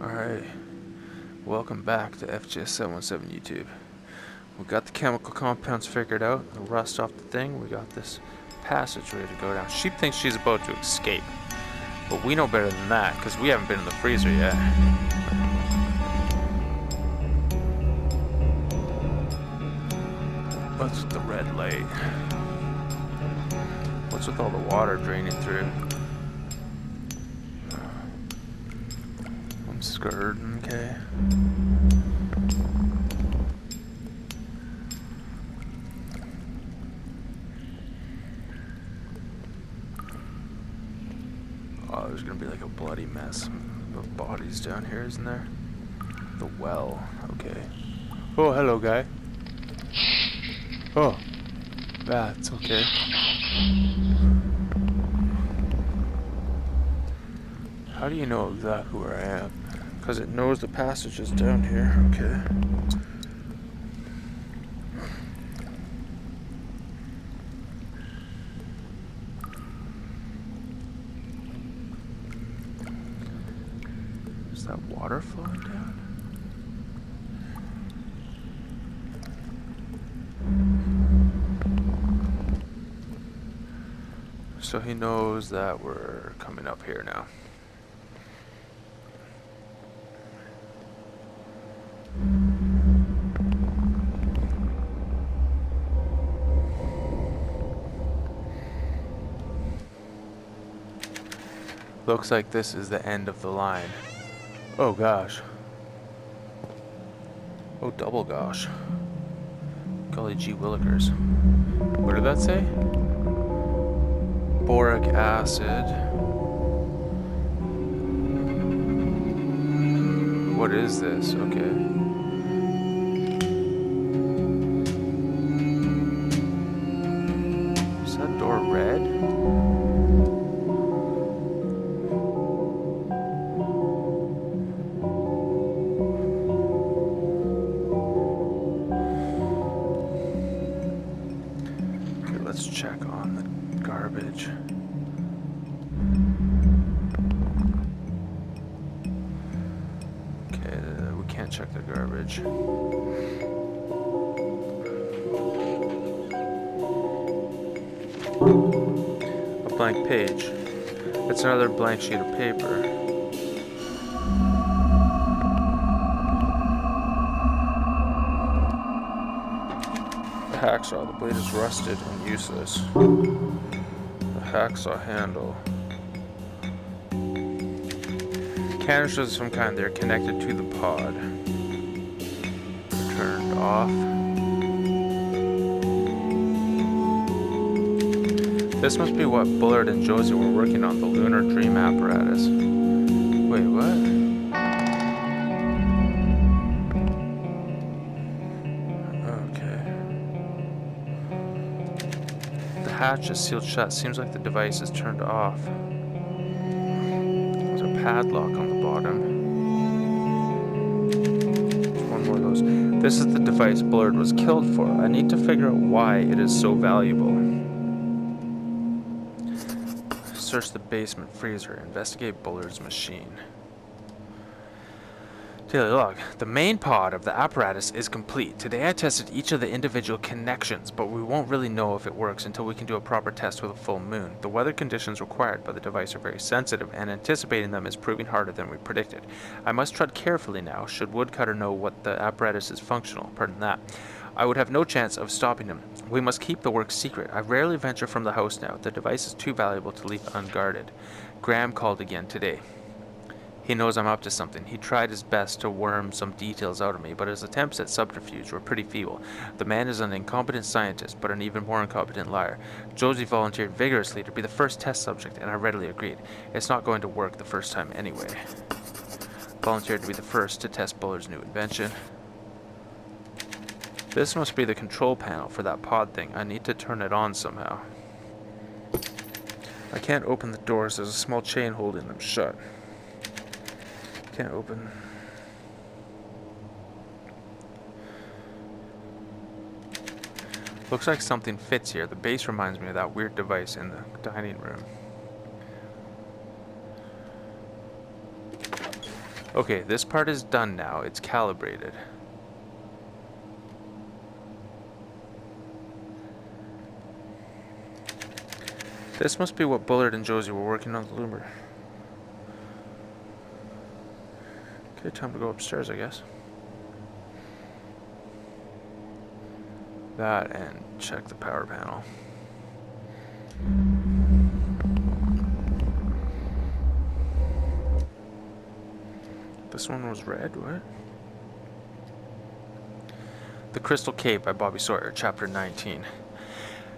Alright, welcome back to FGS717 YouTube. We got the chemical compounds figured out, the rust off the thing, we got this passage ready to go down. Sheep thinks she's about to escape, but we know better than that, because we haven't been in the freezer yet. What's with the red light? What's with all the water draining through? I'm scared, okay. Oh, there's gonna be like a bloody mess of bodies down here, isn't there? The well, okay. Oh, hello, guy. Oh, that's okay. How do you know exactly where I am? Because it knows the passage is down here, okay. Is that water flowing down? So he knows that we're coming up here now. Looks like this is the end of the line. Oh gosh. Oh double gosh. Golly gee willikers. What did that say? Boric acid. What is this? Okay. Is that door red? Okay, let's check on the garbage. We can't check the garbage. A blank page. It's another blank sheet of paper. The hacksaw. The blade is rusted and useless. The hacksaw handle. Canisters of some kind, they're connected to the pod. They're turned off. This must be what Bullard and Josie were working on, the lunar dream apparatus. Wait, what? Okay. The hatch is sealed shut. Seems like the device is turned off. There's a padlock on the bottom. One more of those. This is the device Bullard was killed for. I need to figure out why it is so valuable. Search the basement freezer. Investigate Bullard's machine. Daily log. The main pod of the apparatus is complete. Today I tested each of the individual connections, but we won't really know if it works until we can do a proper test with a full moon. The weather conditions required by the device are very sensitive, and anticipating them is proving harder than we predicted. I must tread carefully now, should Woodcutter know what the apparatus is functional. Pardon that. I would have no chance of stopping him. We must keep the work secret. I rarely venture from the house now. The device is too valuable to leave unguarded. Graham called again today. He knows I'm up to something. He tried his best to worm some details out of me, but his attempts at subterfuge were pretty feeble. The man is an incompetent scientist, but an even more incompetent liar. Josie volunteered vigorously to be the first test subject, and I readily agreed. It's not going to work the first time anyway. Volunteered to be the first to test Bullard's new invention. This must be the control panel for that pod thing. I need to turn it on somehow. I can't open the doors. There's a small chain holding them shut. Can't open. Looks like something fits here. The base reminds me of that weird device in the dining room. Okay, this part is done now. It's calibrated. This must be what Bullard and Josie were working on the loomer. Okay, time to go upstairs, I guess. That and check the power panel. This one was red, what? The Crystal Cape by Bobby Sawyer, chapter 19.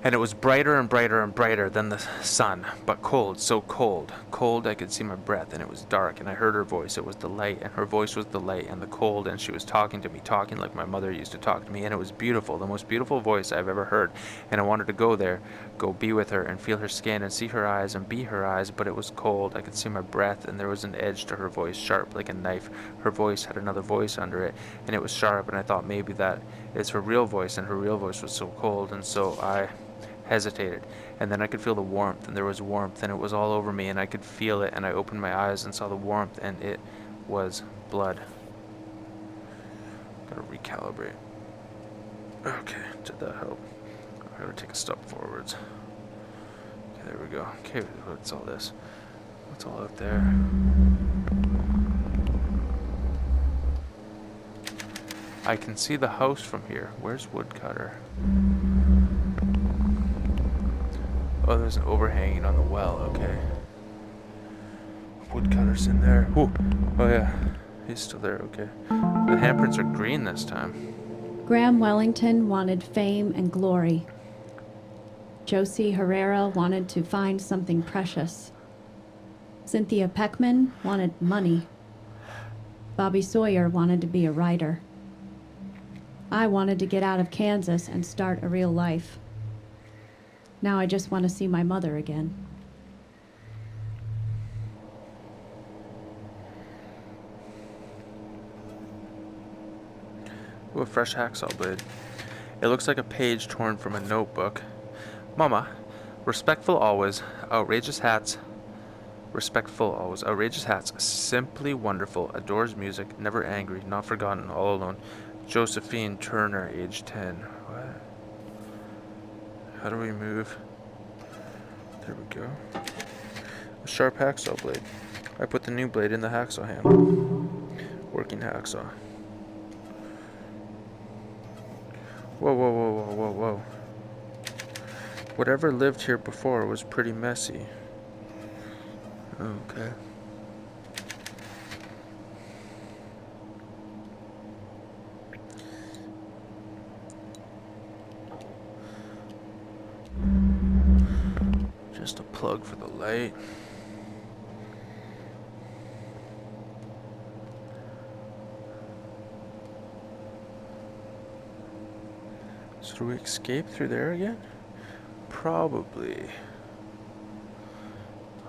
And it was brighter and brighter and brighter than the sun, but cold, so cold. Cold I could see my breath, and it was dark, and I heard her voice. It was the light, and her voice was the light, and the cold, and she was talking to me, talking like my mother used to talk to me, and it was beautiful, the most beautiful voice I've ever heard. And I wanted to go there, go be with her, and feel her skin, and see her eyes, and be her eyes, but it was cold. I could see my breath, and there was an edge to her voice, sharp like a knife. Her voice had another voice under it, and it was sharp, and I thought maybe that is her real voice, and her real voice was so cold, and so I hesitated, and then I could feel the warmth, and there was warmth, and it was all over me, and I could feel it, and I opened my eyes and saw the warmth, and it was blood. Gotta recalibrate. Okay, did that help? I gotta take a step forwards. Okay, there we go. Okay, what's all this? What's all out there? I can see the house from here. Where's Woodcutter? Oh, there's an overhanging on the well, okay. Woodcutter's in there. Ooh. Oh yeah, he's still there, okay. The handprints are green this time. Graham Wellington wanted fame and glory. Josie Herrera wanted to find something precious. Cynthia Peckman wanted money. Bobby Sawyer wanted to be a writer. I wanted to get out of Kansas and start a real life. Now I just want to see my mother again. Ooh, a fresh hacksaw blade. It looks like a page torn from a notebook. Mama, respectful always, outrageous hats. Respectful always, outrageous hats. Simply wonderful, adores music, never angry, not forgotten, all alone. Josephine Turner, age 10. What? How do we move? There we go. A sharp hacksaw blade. I put the new blade in the hacksaw handle. Working hacksaw. Whoa, whoa, whoa, whoa, whoa, whoa. Whatever lived here before was pretty messy. Okay. Just a plug for the light. So do we escape through there again? Probably.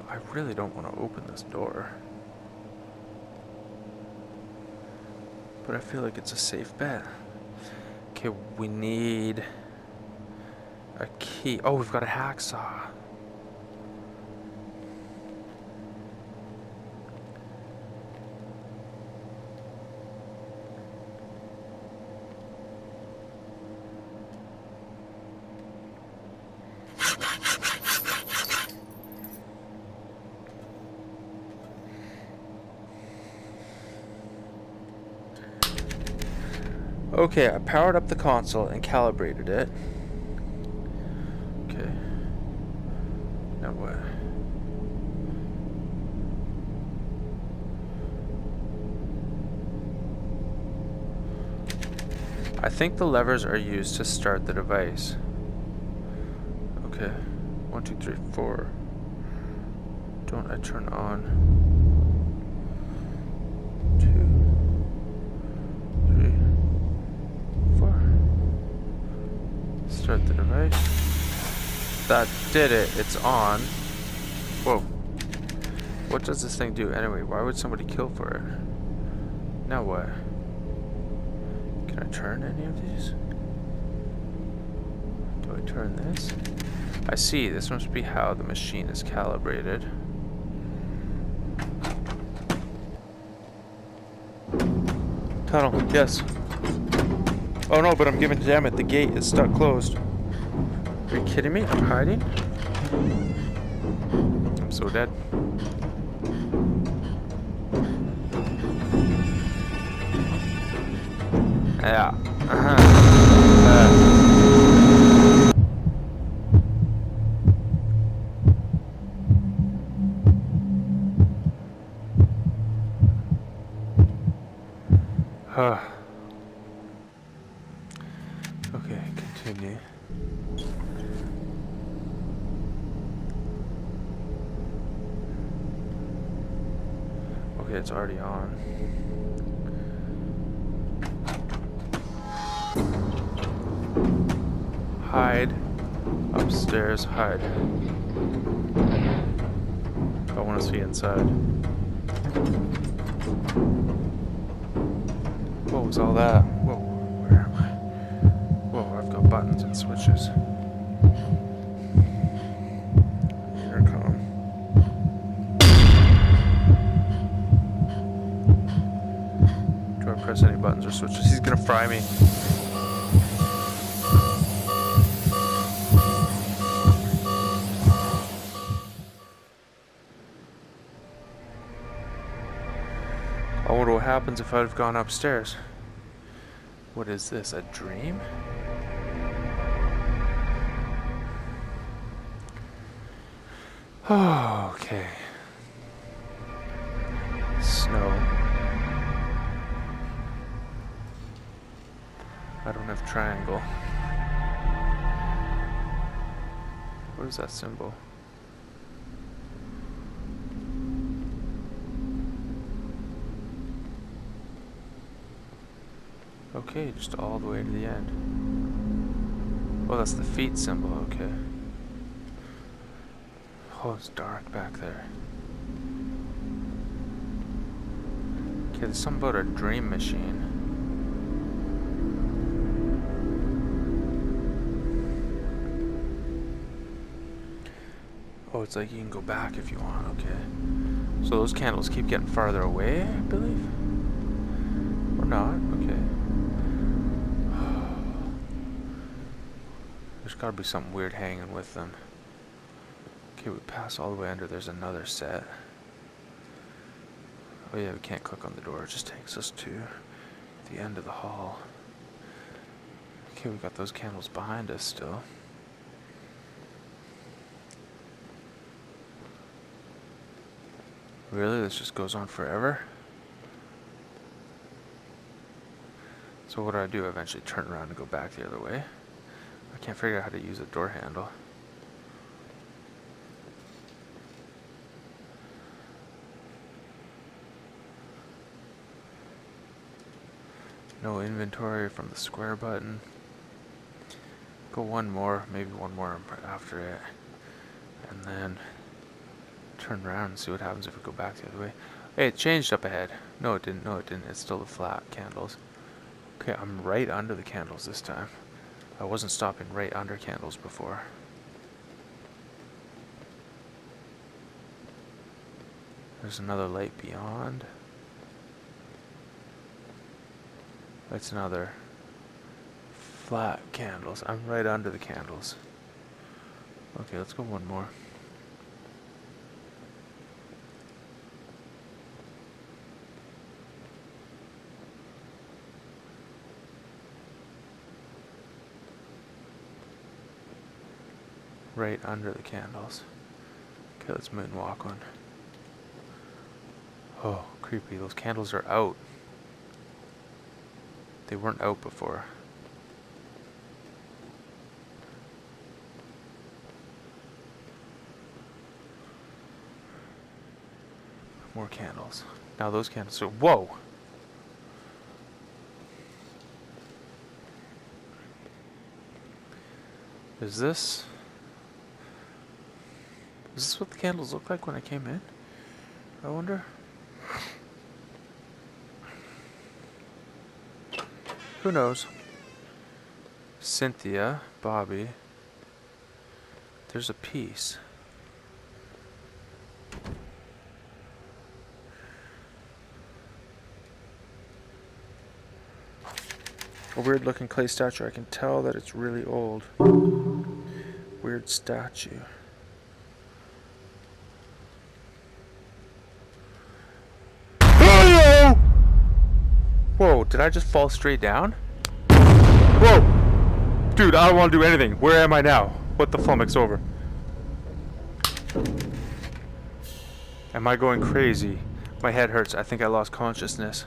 I really don't want to open this door. But I feel like it's a safe bet. Okay, we need a key. Oh, we've got a hacksaw. Okay, I powered up the console and calibrated it. Okay. Now what? I think the levers are used to start the device. Okay. 1, 2, 3, 4. Don't I turn on? 2, 3, 4. Start the device. That did it. It's on. Whoa. What does this thing do anyway? Why would somebody kill for it? Now what? Can I turn any of these? Do I turn this? I see. This must be how the machine is calibrated. Tunnel, yes. Oh no, but I'm giving, damn it, the gate is stuck closed. Are you kidding me? I'm hiding? I'm so dead. Yeah. Okay, continue. Okay, it's already on. Hide. Upstairs, hide. I want to see inside. What was all that? Whoa, where am I? Whoa, I've got buttons and switches. Intercom. Do I press any buttons or switches? He's gonna fry me. I wonder what happens if I'd have gone upstairs. What is this, a dream? Oh, okay. Snow. I don't have triangle. What is that symbol? Okay, just all the way to the end. Oh, that's the feet symbol, okay. Oh, it's dark back there. Okay, there's something about a dream machine. Oh, it's like you can go back if you want, okay. So those candles keep getting farther away, I believe? Or not, okay. There's gotta be something weird hanging with them. Okay, we pass all the way under, there's another set. Oh yeah, we can't click on the door, it just takes us to the end of the hall. Okay, we got those candles behind us still. Really? This just goes on forever? So what do? I eventually turn around and go back the other way? I can't figure out how to use a door handle. No inventory from the square button. Go one more, maybe one more after it. And then turn around and see what happens if we go back the other way. Hey, it changed up ahead. No, it didn't. No, it didn't. It's still the flat candles. Okay, I'm right under the candles this time. I wasn't stopping right under candles before. There's another light beyond. That's another flat candles. I'm right under the candles. Okay, let's go one more. Right under the candles. Okay, let's moonwalk one. Oh, creepy. Those candles are out. They weren't out before. More candles. Now those candles are... Whoa! Is this what the candles looked like when I came in? I wonder. Who knows? Cynthia, Bobby. There's a piece. A weird looking clay statue. I can tell that it's really old. Weird statue. Whoa, did I just fall straight down? Whoa! Dude, I don't want to do anything. Where am I now? What the flummox over? Am I going crazy? My head hurts. I think I lost consciousness.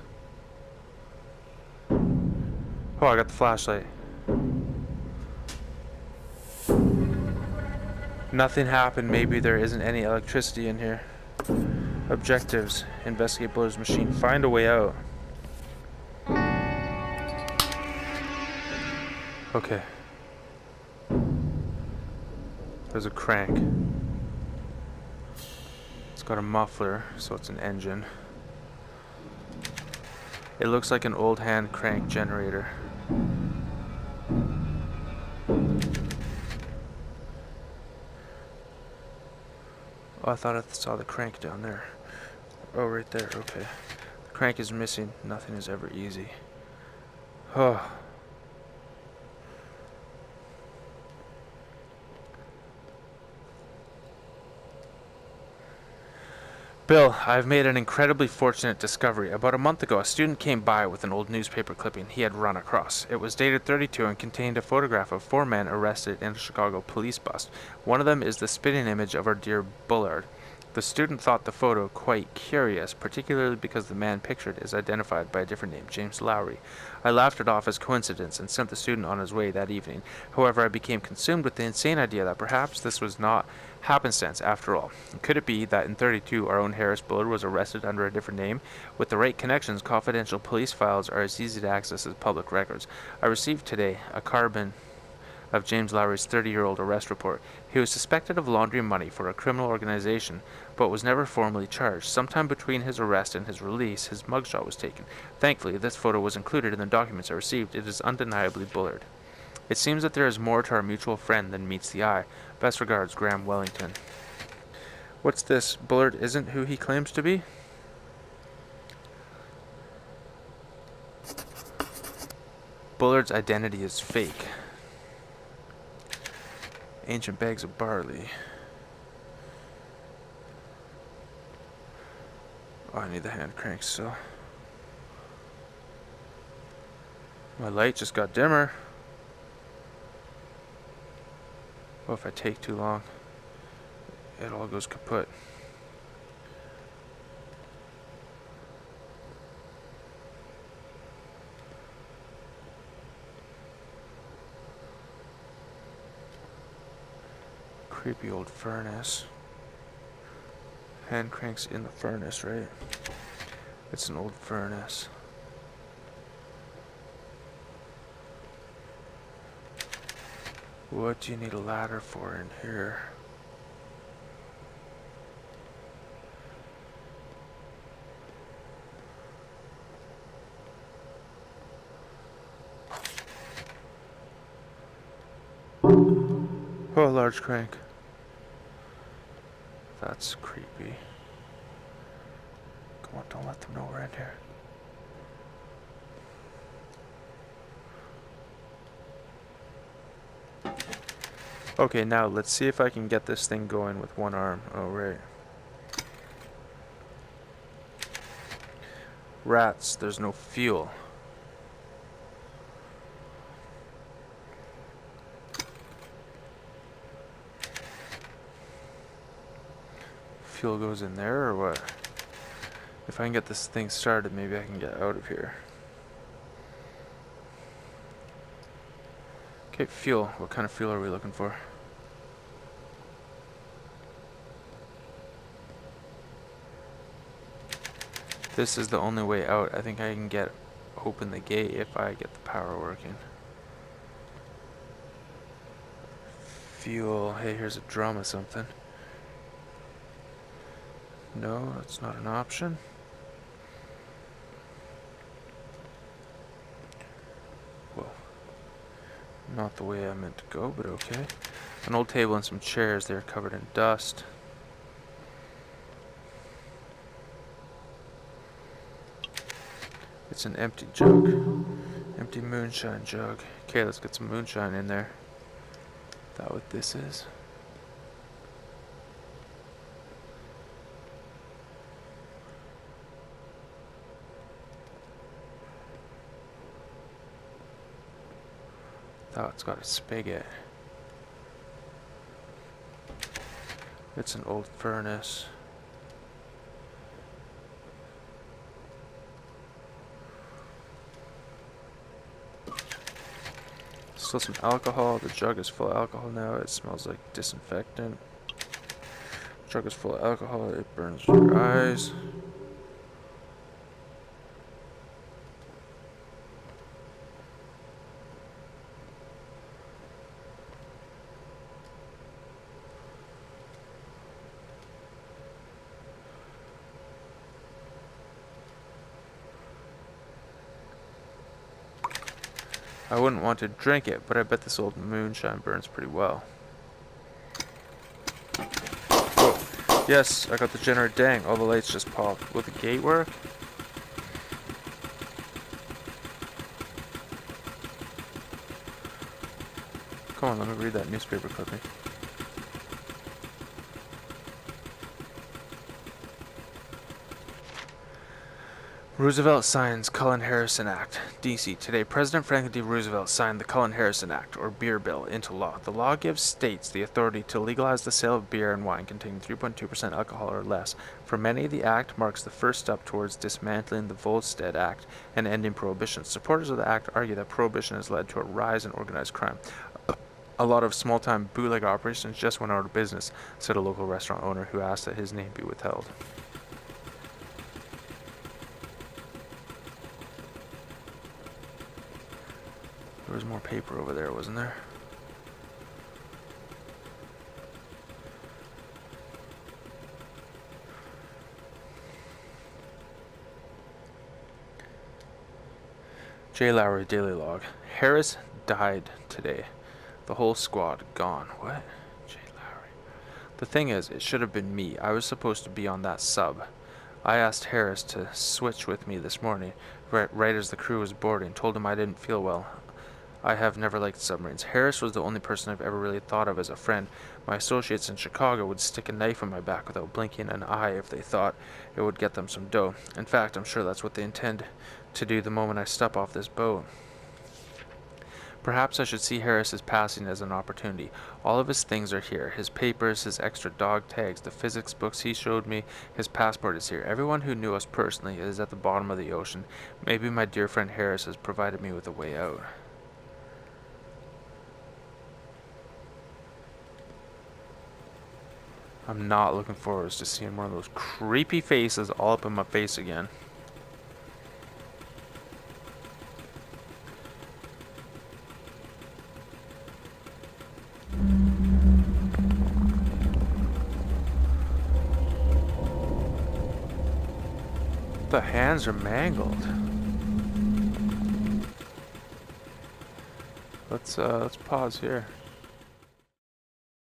Oh, I got the flashlight. Nothing happened. Maybe there isn't any electricity in here. Objectives. Investigate Bullard's machine. Find a way out. Okay. There's a crank. It's got a muffler, so it's an engine. It looks like an old hand crank generator. Oh, I thought I saw the crank down there. Oh, right there, okay. The crank is missing. Nothing is ever easy. Oh. Bill, I've made an incredibly fortunate discovery. About a month ago, a student came by with an old newspaper clipping he had run across. It was dated 32 and contained a photograph of 4 men arrested in a Chicago police bust. One of them is the spitting image of our dear Bullard. The student thought the photo quite curious, particularly because the man pictured is identified by a different name, James Lowry. I laughed it off as coincidence and sent the student on his way that evening. However, I became consumed with the insane idea that perhaps this was not happenstance after all. Could it be that in 32 our own Harris Bullard was arrested under a different name? With the right connections, confidential police files are as easy to access as public records. I received today a carbon of James Lowry's 30-year-old arrest report. He was suspected of laundering money for a criminal organization, but was never formally charged. Sometime between his arrest and his release, his mugshot was taken. Thankfully, this photo was included in the documents I received. It is undeniably Bullard. It seems that there is more to our mutual friend than meets the eye. Best regards, Graham Wellington. What's this? Bullard isn't who he claims to be? Bullard's identity is fake. Ancient bags of barley. Oh, I need the hand crank still. My light just got dimmer. Well, if I take too long, it all goes kaput. Creepy old furnace. Hand cranks in the furnace, right? It's an old furnace. What do you need a ladder for in here? Oh, a large crank. That's creepy. Come on, don't let them know we're in here. Okay, now let's see if I can get this thing going with one arm. Oh, right. Rats, there's no fuel. Fuel goes in there or what? If I can get this thing started, maybe I can get out of here. Okay, fuel. What kind of fuel are we looking for? This is the only way out. I think I can open the gate if I get the power working. Fuel. Hey, here's a drum or something. No, that's not an option. Whoa. Not the way I meant to go, but okay. An old table and some chairs. They're covered in dust. It's an empty jug. Empty moonshine jug. Okay, let's get some moonshine in there. Is that what this is? Oh, it's got a spigot. It's an old furnace. Still some alcohol. The jug is full of alcohol now. It smells like disinfectant. Jug is full of alcohol. It burns your eyes. I wouldn't want to drink it, but I bet this old moonshine burns pretty well. Whoa. Yes, I got the generator. Dang, all the lights just popped. Will the gate work? Come on, let me read that newspaper clipping. Roosevelt signs Cullen-Harrison Act. D.C. Today, President Franklin D. Roosevelt signed the Cullen-Harrison Act, or Beer Bill, into law. The law gives states the authority to legalize the sale of beer and wine containing 3.2% alcohol or less. For many, the act marks the first step towards dismantling the Volstead Act and ending prohibition. Supporters of the act argue that prohibition has led to a rise in organized crime. A lot of small-time bootleg operations just went out of business, said a local restaurant owner who asked that his name be withheld. There was more paper over there, wasn't there? J. Lowry Daily Log. Harris died today. The whole squad gone. What? J. Lowry. The thing is, it should have been me. I was supposed to be on that sub. I asked Harris to switch with me this morning, right as the crew was boarding. Told him I didn't feel well. I have never liked submarines. Harris was the only person I've ever really thought of as a friend. My associates in Chicago would stick a knife in my back without blinking an eye if they thought it would get them some dough. In fact, I'm sure that's what they intend to do the moment I step off this boat. Perhaps I should see Harris's passing as an opportunity. All of his things are here. His papers, his extra dog tags, the physics books he showed me, his passport is here. Everyone who knew us personally is at the bottom of the ocean. Maybe my dear friend Harris has provided me with a way out. I'm not looking forward to seeing one of those creepy faces all up in my face again. The hands are mangled. Let's pause here.